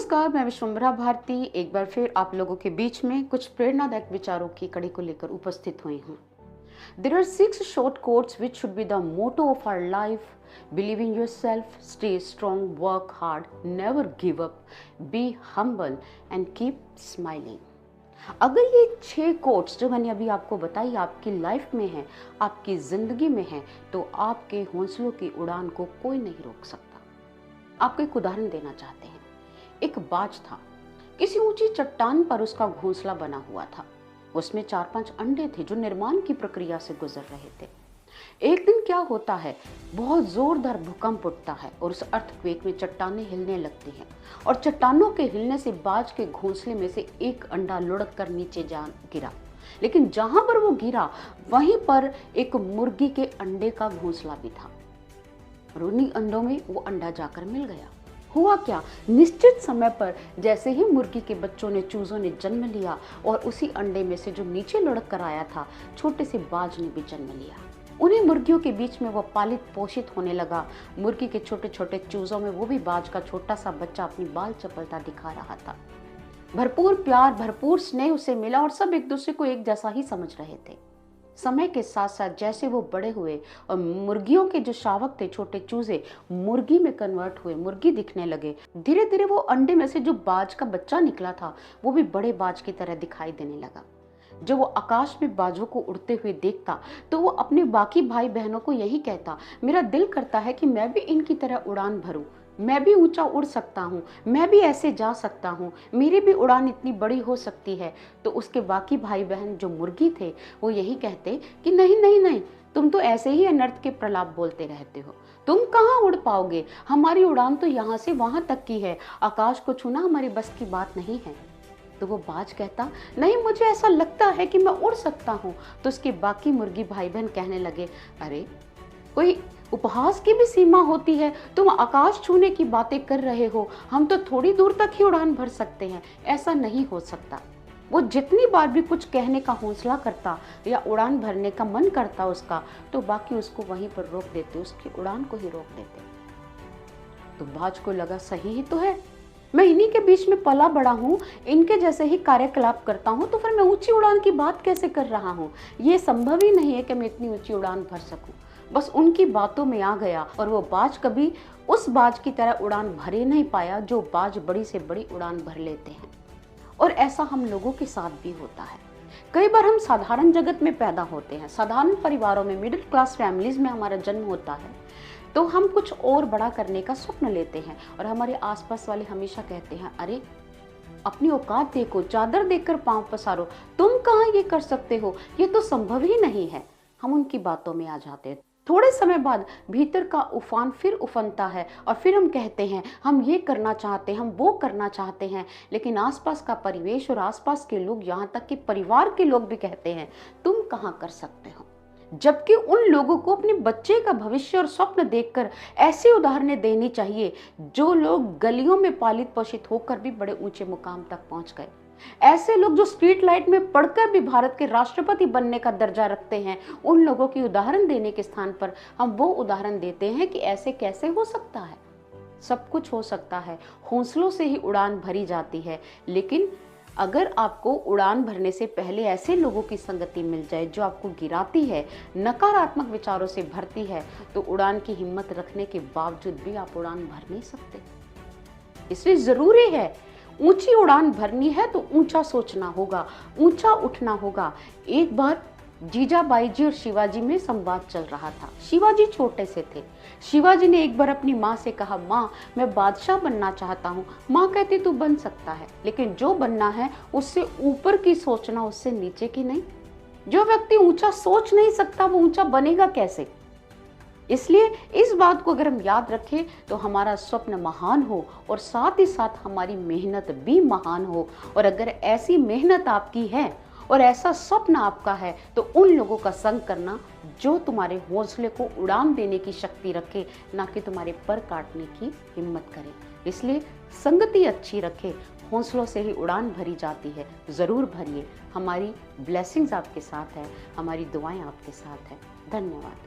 नमस्कार, मैं विश्वम्भरा भारती एक बार फिर आप लोगों के बीच में कुछ प्रेरणादायक विचारों की कड़ी को लेकर उपस्थित हुई हूँ। There are 6 short quotes which should be the motto of our life. Believe in yourself, stay strong, work hard, never give up, be humble and keep smiling. अगर ये 6 कोट्स जो मैंने अभी आपको बताई आपकी लाइफ में है, आपकी जिंदगी में है, तो आपके हौसलों की उड़ान को कोई नहीं रोक सकता। आपको एक उदाहरण देना चाहते हैं। एक बाज था, किसी ऊंची चट्टान पर उसका घोंसला बना हुआ था। उसमें 4-5 अंडे थे जो निर्माण की प्रक्रिया से गुजर रहे थे। एक दिन क्या होता है, बहुत जोरदार भूकंप उठता है और उस अर्थक्वेक में चट्टानें हिलने लगती हैं और चट्टानों के हिलने से बाज के घोंसले में से एक अंडा लुढ़क कर नीचे जा गिरा। लेकिन जहां पर वो गिरा वहीं पर एक मुर्गी के अंडे का घोंसला भी था और उन्हीं अंडों में वो अंडा जाकर मिल गया। हुआ क्या, निश्चित समय पर जैसे ही मुर्गी के बच्चों ने चूजों ने जन्म लिया और उसी अंडे में से जो नीचे लुढ़क कर आया था, छोटे से बाज ने भी जन्म लिया। उन्हीं मुर्गियों के बीच में वो पालित पोषित होने लगा। मुर्गी के छोटे छोटे चूजों में वो भी बाज का छोटा सा बच्चा अपनी बाल चपलता दिखा रहा था। भरपूर प्यार, भरपूर स्नेह उसे मिला और सब एक दूसरे को एक जैसा ही समझ रहे थे। समय के साथ साथ जैसे वो बड़े हुए और मुर्गियों के जो शावक थे, छोटे चूजे, मुर्गी में कन्वर्ट हुए, मुर्गी दिखने लगे। धीरे धीरे वो अंडे में से जो बाज का बच्चा निकला था वो भी बड़े बाज की तरह दिखाई देने लगा। जब वो आकाश में बाजों को उड़ते हुए देखता तो वो अपने बाकी भाई बहनों को यही कहता, मेरा दिल करता है कि मैं भी इनकी तरह उड़ान भरूं, मैं भी ऊंचा उड़ सकता हूँ, मैं भी ऐसे जा सकता हूँ, मेरी भी उड़ान इतनी बड़ी हो सकती है। तो उसके बाकी भाई बहन जो मुर्गी थे वो यही कहते कि नहीं नहीं नहीं, तुम तो ऐसे ही अनर्थ के प्रलाप बोलते रहते हो, तुम कहाँ उड़ पाओगे, हमारी उड़ान तो यहाँ से वहां तक की है, आकाश को छूना हमारी बस की बात नहीं है। तो वो बाज कहता, नहीं मुझे ऐसा लगता है कि मैं उड़ सकता हूँ। तो उसके बाकी मुर्गी भाई बहन कहने लगे, अरे कोई उपहास की भी सीमा होती है, तुम आकाश छूने की बातें कर रहे हो, हम तो थोड़ी दूर तक ही उड़ान भर सकते हैं, ऐसा नहीं हो सकता। वो जितनी बार भी कुछ कहने का हौसला करता या उड़ान भरने का मन करता उसका, तो बाकी उसको वहीं पर रोक देते, उसकी उड़ान को ही रोक देते। तो बाज को लगा सही ही तो है, मैं इन्हीं के बीच में पला बड़ा हूँ, इनके जैसे ही कार्यकलाप करता हूँ, तो फिर मैं ऊंची उड़ान की बात कैसे कर रहा हूँ, ये संभव ही नहीं है कि मैं इतनी ऊंची उड़ान भर सकूं। बस उनकी बातों में आ गया और वो बाज कभी उस बाज की तरह उड़ान भर ही नहीं पाया जो बाज बड़ी से बड़ी उड़ान भर लेते हैं। और ऐसा हम लोगों के साथ भी होता है। कई बार हम साधारण जगत में पैदा होते हैं, साधारण परिवारों में, मिडिल क्लास फैमिलीज में हमारा जन्म होता है, तो हम कुछ और बड़ा करने का स्वप्न लेते हैं और हमारे आसपास वाले हमेशा कहते हैं, अरे अपनी औकात देखो, चादर देखकर पांव पसारो, तुम कहाँ ये कर सकते हो, ये तो संभव ही नहीं है। हम उनकी बातों में आ जाते हैं। थोड़े समय बाद भीतर का उफान फिर उफनता है और फिर हम कहते हैं हम ये करना चाहते हैं, हम वो करना चाहते हैं, लेकिन आसपास का परिवेश और आसपास के लोग, यहाँ तक कि परिवार के लोग भी कहते हैं तुम कहाँ कर सकते हो। जबकि उन लोगों को अपने बच्चे का भविष्य और स्वप्न देखकर ऐसी उदाहरणें देनी चाहिए जो लोग गलियों में पालित पोषित होकर भी बड़े ऊंचे मुकाम तक पहुंच गए। ऐसे लोग जो स्ट्रीट लाइट में पढ़कर भी भारत के राष्ट्रपति बनने का दर्जा रखते हैं, उन लोगों की उदाहरण देने के स्थान पर हम वो उदाहरण देते हैं कि ऐसे कैसे हो सकता है। सब कुछ हो सकता है, हौसलों से ही उड़ान भरी जाती है। लेकिन अगर आपको उड़ान भरने से पहले ऐसे लोगों की संगति मिल जाए जो आपको गिराती है, नकारात्मक विचारों से भरती है, तो उड़ान की हिम्मत रखने के बावजूद भी आप उड़ान भर नहीं सकते। इसलिए जरूरी है, ऊंची उड़ान भरनी है तो ऊंचा सोचना होगा, ऊंचा उठना होगा। एक बार जीजाबाई जी और शिवाजी में संवाद चल रहा था। शिवाजी छोटे से थे। शिवाजी ने एक बार अपनी माँ से कहा, माँ मैं बादशाह बनना चाहता हूँ। माँ कहती तू बन सकता है, लेकिन जो बनना है उससे ऊपर की सोचना, उससे नीचे की नहीं। जो व्यक्ति ऊंचा सोच नहीं सकता वो ऊंचा बनेगा कैसे। इसलिए इस बात को अगर हम याद रखें तो हमारा स्वप्न महान हो और साथ ही साथ हमारी मेहनत भी महान हो। और अगर ऐसी मेहनत आपकी है और ऐसा स्वप्न आपका है तो उन लोगों का संग करना जो तुम्हारे हौसले को उड़ान देने की शक्ति रखे, ना कि तुम्हारे पर काटने की हिम्मत करे। इसलिए संगति अच्छी रखे, हौसलों से ही उड़ान भरी जाती है। ज़रूर भरिए। हमारी ब्लेसिंग्स आपके साथ है, हमारी दुआएं आपके साथ है। धन्यवाद।